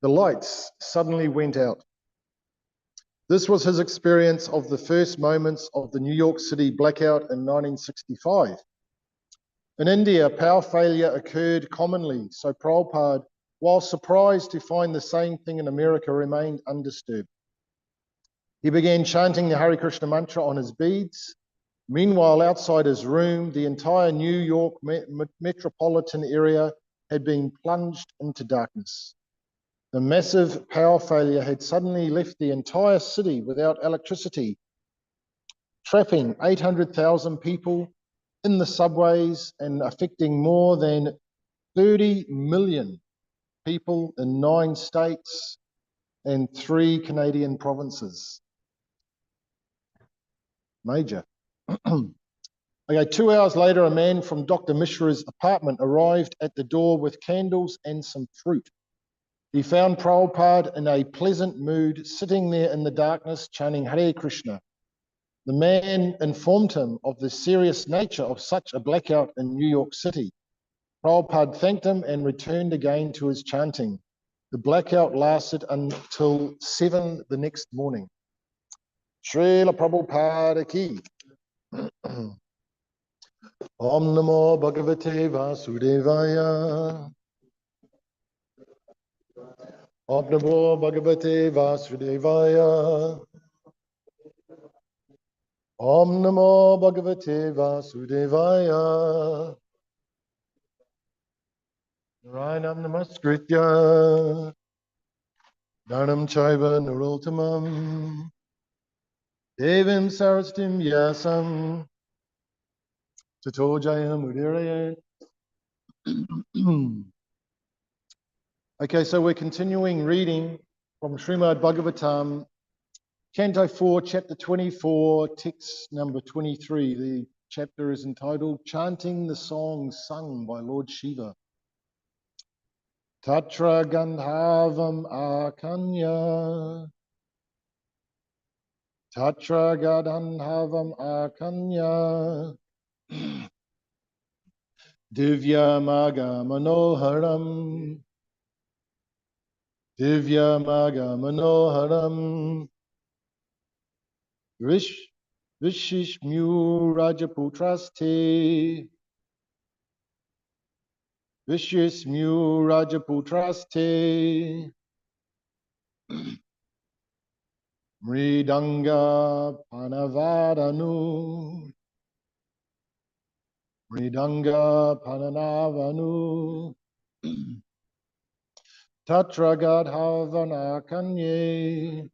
The lights suddenly went out. This was his experience of the first moments of the New York City blackout in 1965. In India, power failure occurred commonly, so Prabhupada, while surprised to find the same thing in America, remained undisturbed. He began chanting the Hare Krishna mantra on his beads. Meanwhile, outside his room, the entire New York metropolitan area had been plunged into darkness. The massive power failure had suddenly left the entire city without electricity, trapping 800,000 people in the subways and affecting more than 30 million people in 9 states and 3 Canadian provinces. Major. Okay, 2 hours later, a man from Dr. Mishra's apartment arrived at the door with candles and some fruit. He found Prabhupada in a pleasant mood, sitting there in the darkness, chanting Hare Krishna. The man informed him of the serious nature of such a blackout in New York City. Prabhupada thanked him and returned again to his chanting. The blackout lasted until 7 the next morning. Srila Prabhupada ki. Om Namo Bhagavate Vasudevaya. Om Namo Bhagavate Vasudevaya. Om Namo Bhagavate Vasudevaya. Narayanam Namaskritya. Dhanam Chaiva Narottamam. Devim Sarastim Yasam. Tato Jayam Udirayat. Okay, so we're continuing reading from Srimad Bhagavatam, Canto 4, Chapter 24, text number 23. The chapter is entitled Chanting the Songs Sung by Lord Shiva. Tatra Gandhavam Akanya. Tatra Gandhavam Akanya. Divya Maga Manoharam. Divya Maga Manoharam. Vishishmyu Rajaputraste. Vishishmyu Rajaputraste. Mridanga Panavadanu. Mridanga Pananavanu. Tatra Gadhavana Kanye.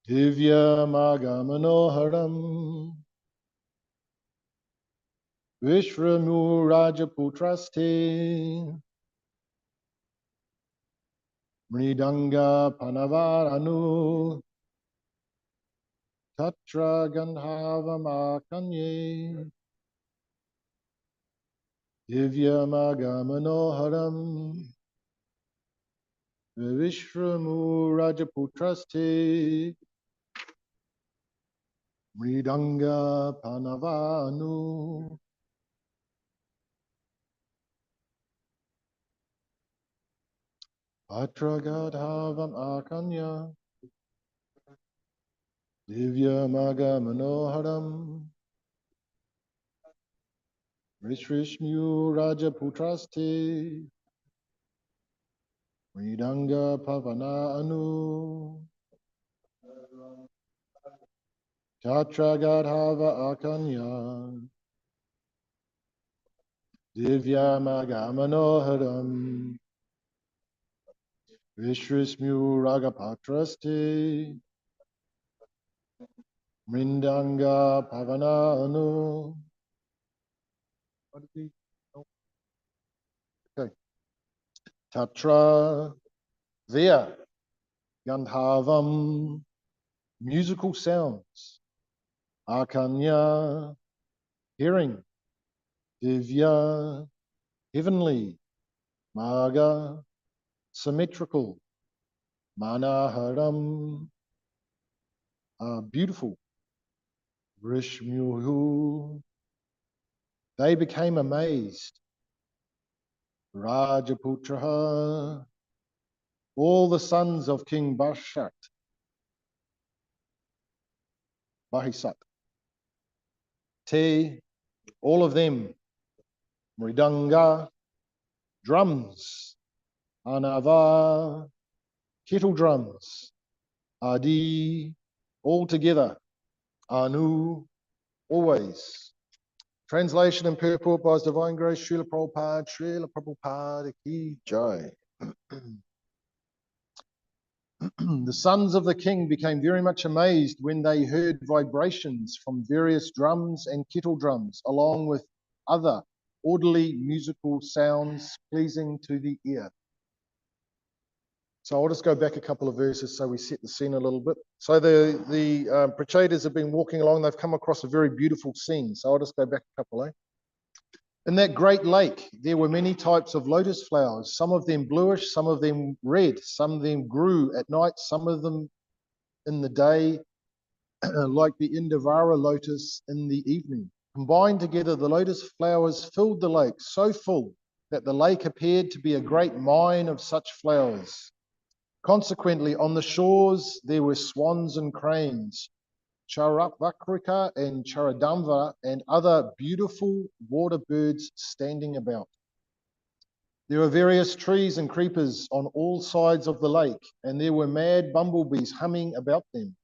Divya Magamanoharam. Vishramu Rajaputraste. Mridanga Panavaranu. Tatra Gandhava Kanye. Divya Magamanoharam. Vishramu Rajaputraste. Mridanga Panavanu. Patra Gadhavam Akanya. Divya Maga Manoharam. Rishvishmu Rajaputraste. Mridanga Pavana Anu. Tatra Gadhava Akanya. Divya Maga Manoharam. Vishvishmu Ragapatraste. Mridanga Pavana Anu. Okay. Tatra, there, Gandhavam, musical sounds. Akanya, hearing. Divya, heavenly. Maga, symmetrical. Manaharam, beautiful. Vrishmuhu, they became amazed. Rajaputraha, all the sons of King Bahisat, Te, all of them, Mridanga, drums, Anava, kettle drums, Adi, all together, Anu, always. Translation and purport by His Divine Grace, Srila Prabhupada Ki Jai. The sons of the king became very much amazed when they heard vibrations from various drums and kettle drums, along with other orderly musical sounds pleasing to the ear. So I'll just go back a couple of verses so we set the scene a little bit. So the Prachetas have been walking along. They've come across a very beautiful scene. So I'll just go back a couple, In that great lake, there were many types of lotus flowers, some of them bluish, some of them red, some of them grew at night, some of them in the day, like the Indavara lotus in the evening. Combined together, the lotus flowers filled the lake, so full that the lake appeared to be a great mine of such flowers. Consequently, on the shores, there were swans and cranes, Charavakrika and Charadamva, and other beautiful water birds standing about. There were various trees and creepers on all sides of the lake, and there were mad bumblebees humming about them.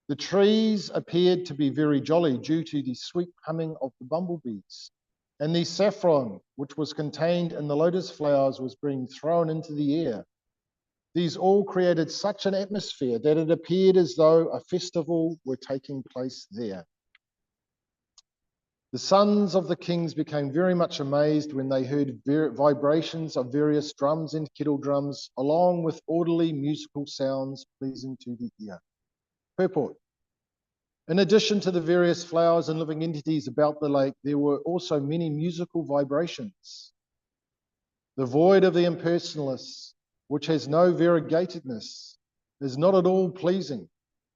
The trees appeared to be very jolly due to the sweet humming of the bumblebees. And the saffron, which was contained in the lotus flowers, was being thrown into the air. These all created such an atmosphere that it appeared as though a festival were taking place there. The sons of the kings became very much amazed when they heard vibrations of various drums and kettle drums, along with orderly musical sounds pleasing to the ear. Purport. In addition to the various flowers and living entities about the lake, there were also many musical vibrations. The void of the impersonalists, which has no variegatedness, is not at all pleasing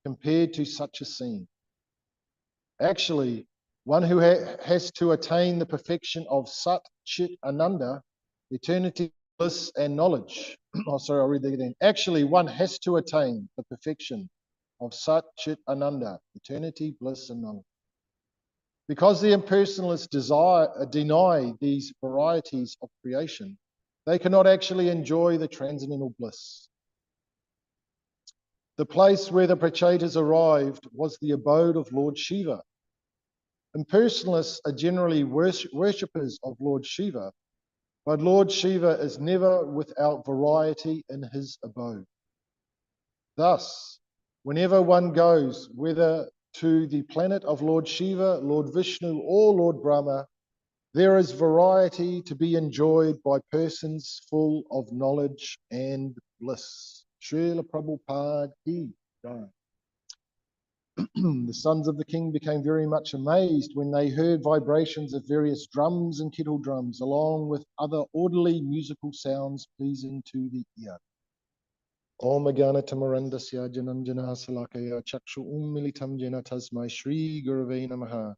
compared to such a scene. Actually, one who has to attain the perfection of Sat Chit Ananda, eternity, bliss, and knowledge. I'll read that again. Actually, one has to attain the perfection of Sat Chit Ananda, eternity, bliss, and knowledge. Because the impersonalists deny these varieties of creation, they cannot actually enjoy the transcendental bliss. The place where the Prachetas arrived was the abode of Lord Shiva. Impersonalists are generally worshippers of Lord Shiva, but Lord Shiva is never without variety in his abode. Thus, whenever one goes, whether to the planet of Lord Shiva, Lord Vishnu, or Lord Brahma, there is variety to be enjoyed by persons full of knowledge and bliss. Srila Prabhupada Ki Jai. The sons of the king became very much amazed when they heard vibrations of various drums and kettle drums, along with other orderly musical sounds pleasing to the ear. Om Agana Tamarandasya Jananjana Salakaya Chakshu Militam Jena Tasmai Shri Gurave Namaha.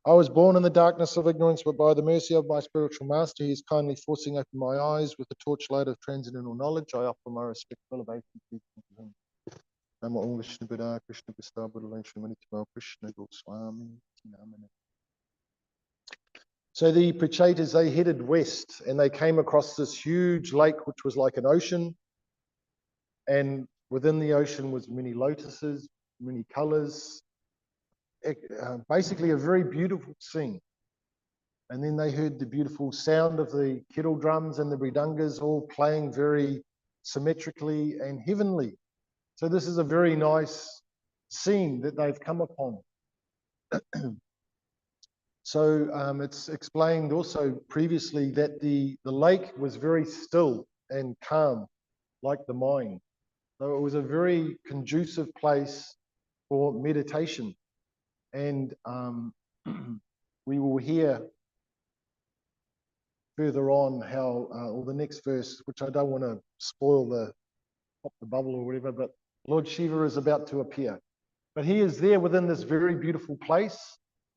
I was born in the darkness of ignorance, but by the mercy of my spiritual master, he is kindly forcing open my eyes with the torchlight of transcendental knowledge. I offer my respectful obeisance to him. Namo Om Vishnu Pada Krishna Pista Buddha Shrimati Krishna Goswami. So the Prachetas, they headed west and they came across this huge lake, which was like an ocean. And within the ocean was many lotuses, many colors, basically a very beautiful scene. And then they heard the beautiful sound of the kettle drums and the mridangas all playing very symmetrically and heavenly. So this is a very nice scene that they've come upon. So it's explained also previously that the lake was very still and calm, like the mind. So it was a very conducive place for meditation. And we will hear further on how, or the next verse, which I don't want to spoil pop the bubble or whatever, but Lord Shiva is about to appear. But he is there within this very beautiful place.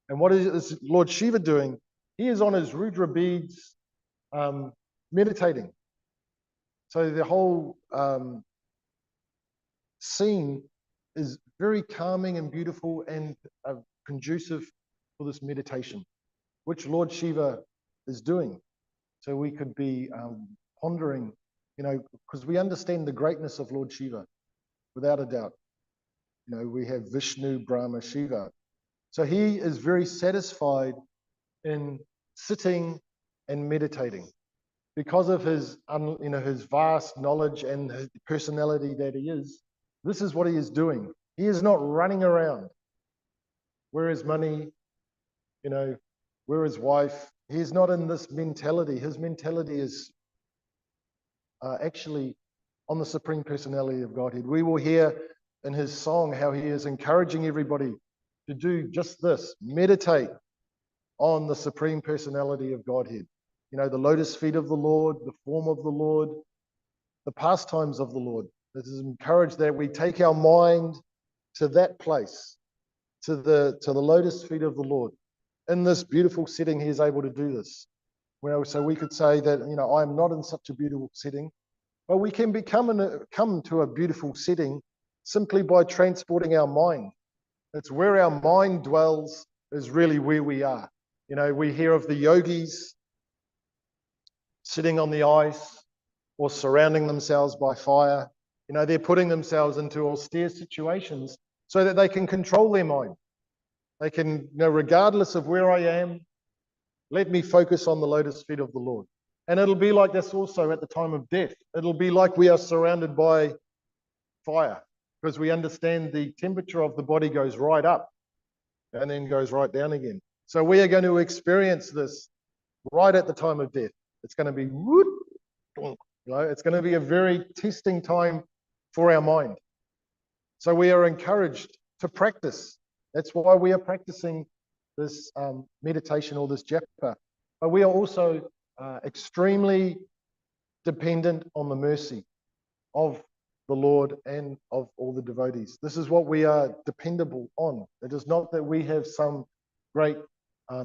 And what is Lord Shiva doing? He is on his Rudra beads, meditating. So the whole scene is very calming and beautiful and conducive for this meditation, which Lord Shiva is doing. So we could be pondering, because we understand the greatness of Lord Shiva, without a doubt. We have Vishnu, Brahma, Shiva. So he is very satisfied in sitting and meditating because of his, his vast knowledge and his personality that he is. This is what he is doing. He is not running around. Where is money? Where is wife? He is not in this mentality. His mentality is actually on the Supreme Personality of Godhead. We will hear in his song how he is encouraging everybody to do just this: meditate on the Supreme Personality of Godhead. The lotus feet of the Lord, the form of the Lord, the pastimes of the Lord. This is encouraged that we take our mind to that place, to the lotus feet of the Lord. In this beautiful setting, he is able to do this. So we could say that, I am not in such a beautiful setting, but we can come to a beautiful setting simply by transporting our mind. It's where our mind dwells is really where we are. We hear of the yogis sitting on the ice or surrounding themselves by fire. They're putting themselves into austere situations so that they can control their mind. They can, regardless of where I am, let me focus on the lotus feet of the Lord. And it'll be like this also at the time of death. It'll be like we are surrounded by fire, because we understand the temperature of the body goes right up and then goes right down again. So we are going to experience this right at the time of death. It's going to be, it's going to be a very testing time for our mind. So we are encouraged to practice. That's why we are practicing this meditation or this japa. But we are also extremely dependent on the mercy of the Lord and of all the devotees. This is what we are dependable on. It is not that we have some great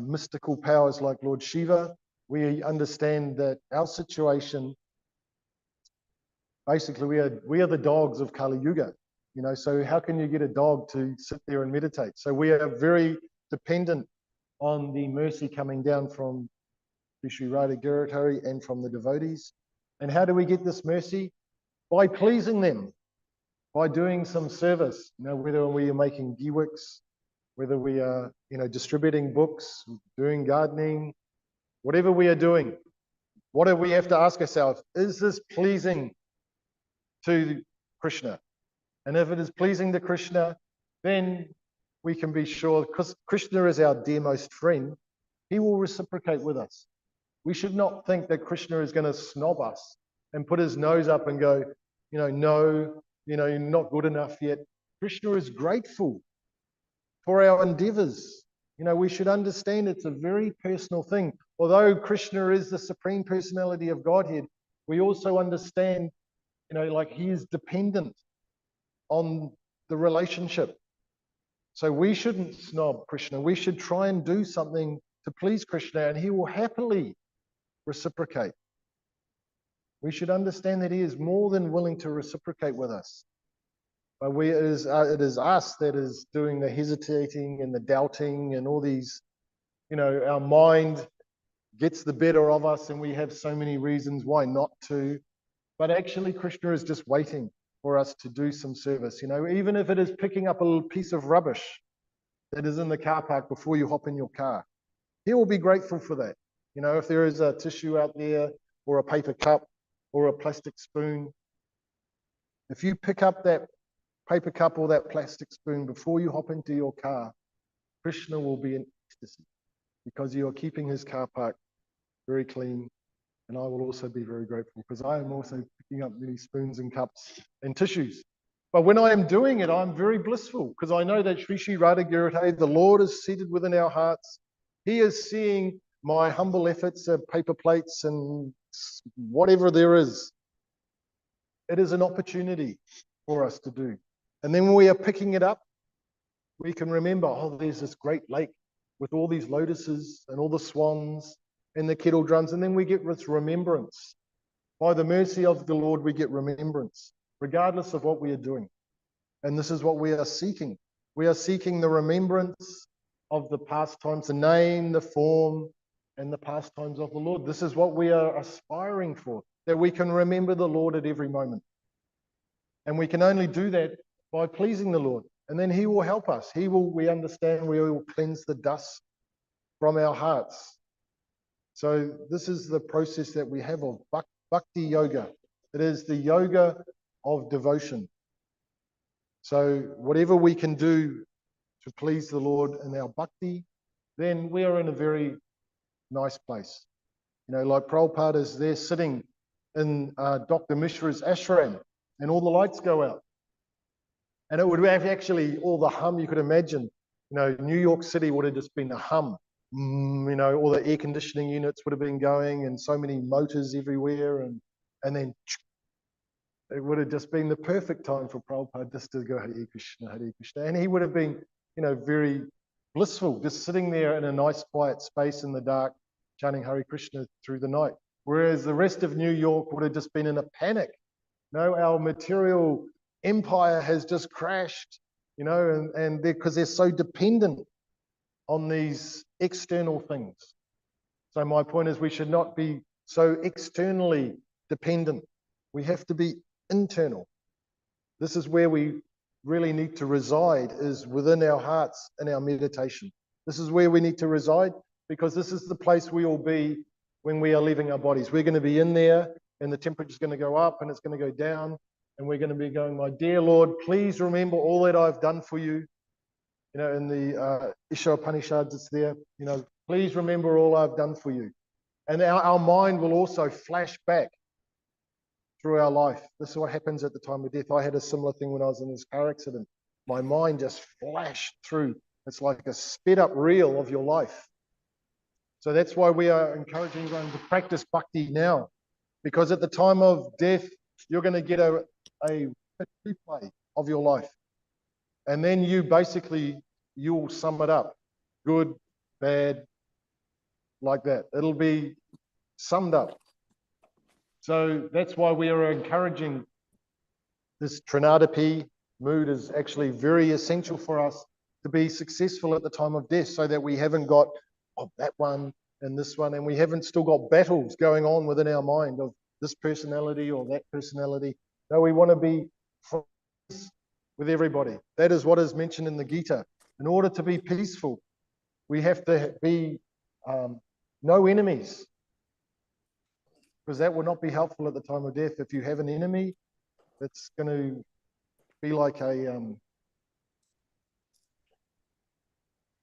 mystical powers like Lord Shiva. We understand that our situation, basically we are the dogs of Kali Yuga. So how can you get a dog to sit there and meditate? So we are very dependent on the mercy coming down from Sri Radha Giritari and from the devotees. And how do we get this mercy? By pleasing them, by doing some service, whether we are making giwicks, whether we are, distributing books, doing gardening, whatever we are doing. What do we have to ask ourselves? Is this pleasing to Krishna? And if it is pleasing to Krishna, then we can be sure, because Krishna is our dearmost friend, he will reciprocate with us. We should not think that Krishna is going to snob us and put his nose up and go, no, you're not good enough yet. Krishna is grateful for our endeavors. We should understand it's a very personal thing. Although Krishna is the Supreme Personality of Godhead, we also understand, like he is dependent on the relationship. So we shouldn't snob Krishna. We should try and do something to please Krishna, and he will happily reciprocate. We should understand that he is more than willing to reciprocate with us. But it is us that is doing the hesitating and the doubting and all these, our mind gets the better of us and we have so many reasons why not to. But actually, Krishna is just waiting for us to do some service, even if it is picking up a little piece of rubbish that is in the car park before you hop in your car. He will be grateful for that. If there is a tissue out there or a paper cup or a plastic spoon, if you pick up that paper cup or that plastic spoon before you hop into your car, Krishna will be in ecstasy because you are keeping his car park very clean. And I will also be very grateful because I am also picking up many spoons and cups and tissues. But when I am doing it, I'm very blissful because I know that Sri Radha Giritari, the Lord, is seated within our hearts. He is seeing my humble efforts at paper plates and whatever there is. It is an opportunity for us to do. And then when we are picking it up, we can remember, there's this great lake with all these lotuses and all the swans. and the kettle drums, and then we get this remembrance. By the mercy of the Lord, we get remembrance, regardless of what we are doing. And this is what we are seeking. We are seeking the remembrance of the pastimes, the name, the form, and the pastimes of the Lord. This is what we are aspiring for, that we can remember the Lord at every moment. And we can only do that by pleasing the Lord. And then he will help us. We understand, we will cleanse the dust from our hearts. So this is the process that we have of bhakti yoga. It is the yoga of devotion. So whatever we can do to please the Lord in our bhakti, then we are in a very nice place. You know, like Prabhupada is there sitting in Dr. Mishra's ashram, and all the lights go out. And it would have actually all the hum you could imagine. You know, New York City would have just been a hum. You know, all the air conditioning units would have been going, and so many motors everywhere, and then it would have just been the perfect time for Prabhupada just to go Hare Krishna, Hare Krishna. And he would have been, you know, very blissful, just sitting there in a nice quiet space in the dark, chanting Hare Krishna through the night. Whereas the rest of New York would have just been in a panic. No, our material empire has just crashed, you know, and because they're so dependent on these external things. So my point is, we should not be so externally dependent. We have to be internal. This is where we really need to reside, is within our hearts and our meditation. This is where we need to reside, because this is the place we will be when we are leaving our bodies. We're going to be in there, and the temperature is going to go up and it's going to go down, and we're going to be going, my dear Lord, please remember all that I've done for you. You know, in the Isha Upanishads, it's there, you know, please remember all I've done for you. And our mind will also flash back through our life. This is what happens at the time of death. I had a similar thing when I was in this car accident. My mind just flashed through. It's like a sped up reel of your life. So that's why we are encouraging everyone to practice bhakti now, because at the time of death, you're going to get a replay of your life. And then you'll sum it up. Good, bad, like that. It'll be summed up. So that's why we are encouraging this Trinadapi mood is actually very essential for us to be successful at the time of death, so that we haven't got that one and this one, and we haven't still got battles going on within our mind of this personality or that personality. No, we want to be friends with everybody. That is what is mentioned in the Gita. In order to be peaceful, we have to be no enemies, because that will not be helpful at the time of death. If you have an enemy, it's going to be like a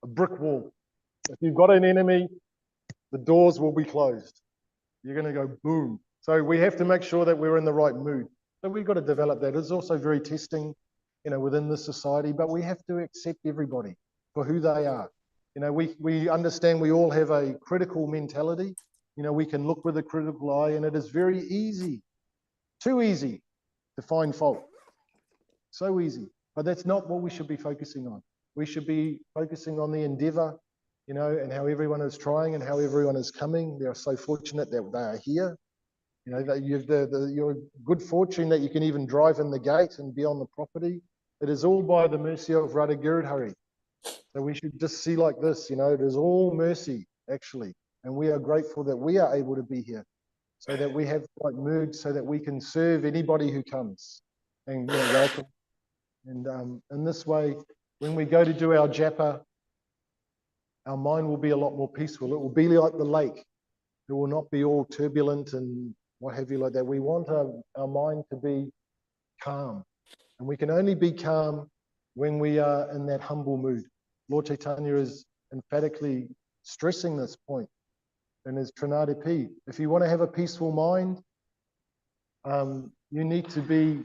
brick wall. If you've got an enemy, the doors will be closed. You're going to go boom. So we have to make sure that we're in the right mood. So we've got to develop that. It's also very testing, you know, within this society, but we have to accept everybody for who they are. You know, we understand we all have a critical mentality. You know, we can look with a critical eye, and it is very easy, too easy, to find fault. So easy. But that's not what we should be focusing on. We should be focusing on the endeavor, you know, and how everyone is trying and how everyone is coming. They are so fortunate that they are here. You know, that you have your good fortune that you can even drive in the gate and be on the property. It is all by the mercy of Radha Giridhari. So we should just see like this, you know, it is all mercy, actually. And we are grateful that we are able to be here, so that we have the right mood, so that we can serve anybody who comes and, you know, welcome. And in this way, when we go to do our japa, our mind will be a lot more peaceful. It will be like the lake. It will not be all turbulent and what have you like that. We want our mind to be calm. And we can only be calm when we are in that humble mood. Lord Chaitanya is emphatically stressing this point in his Trinadapi. If you want to have a peaceful mind, you need to be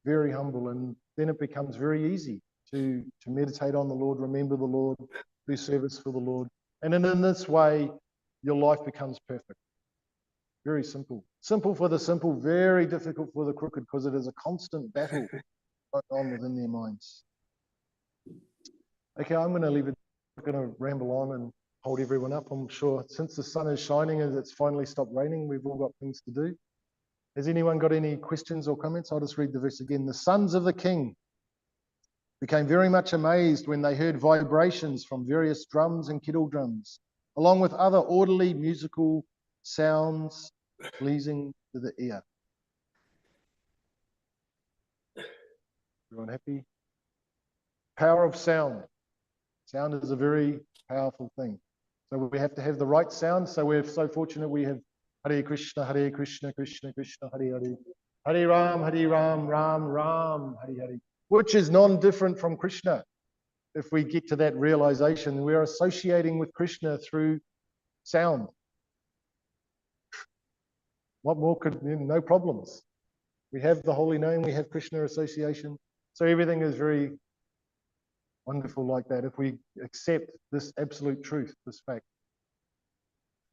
very humble, and then it becomes very easy to meditate on the Lord, remember the Lord, do service for the Lord. And in this way, your life becomes perfect. Very simple. Simple for the simple, very difficult for the crooked, because it is a constant battle going on within their minds. Okay, I'm going to leave it. I'm going to ramble on and hold everyone up. I'm sure since the sun is shining and it's finally stopped raining, we've all got things to do. Has anyone got any questions or comments? I'll just read the verse again. The sons of the king became very much amazed when they heard vibrations from various drums and kettle drums, along with other orderly musical sounds pleasing to the ear. Everyone happy? Power of sound. Sound is a very powerful thing. So we have to have the right sound. So we're so fortunate we have Hare Krishna, Krishna Krishna, Hare Hare. Hare Ram, Ram Ram, Hare Hare. Which is non-different from Krishna. If we get to that realization, we're associating with Krishna through sound. What more could, no problems. We have the holy name, we have Krishna association. So everything is very wonderful like that. If we accept this absolute truth, this fact,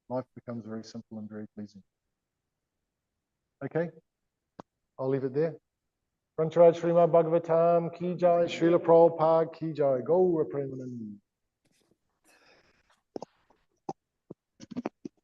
life becomes very simple and very pleasing. Okay, I'll leave it there. Grantaraj Srimad Bhagavatam Ki Jai, Srila Prabhupada Ki Jai, Gaura Premanandi.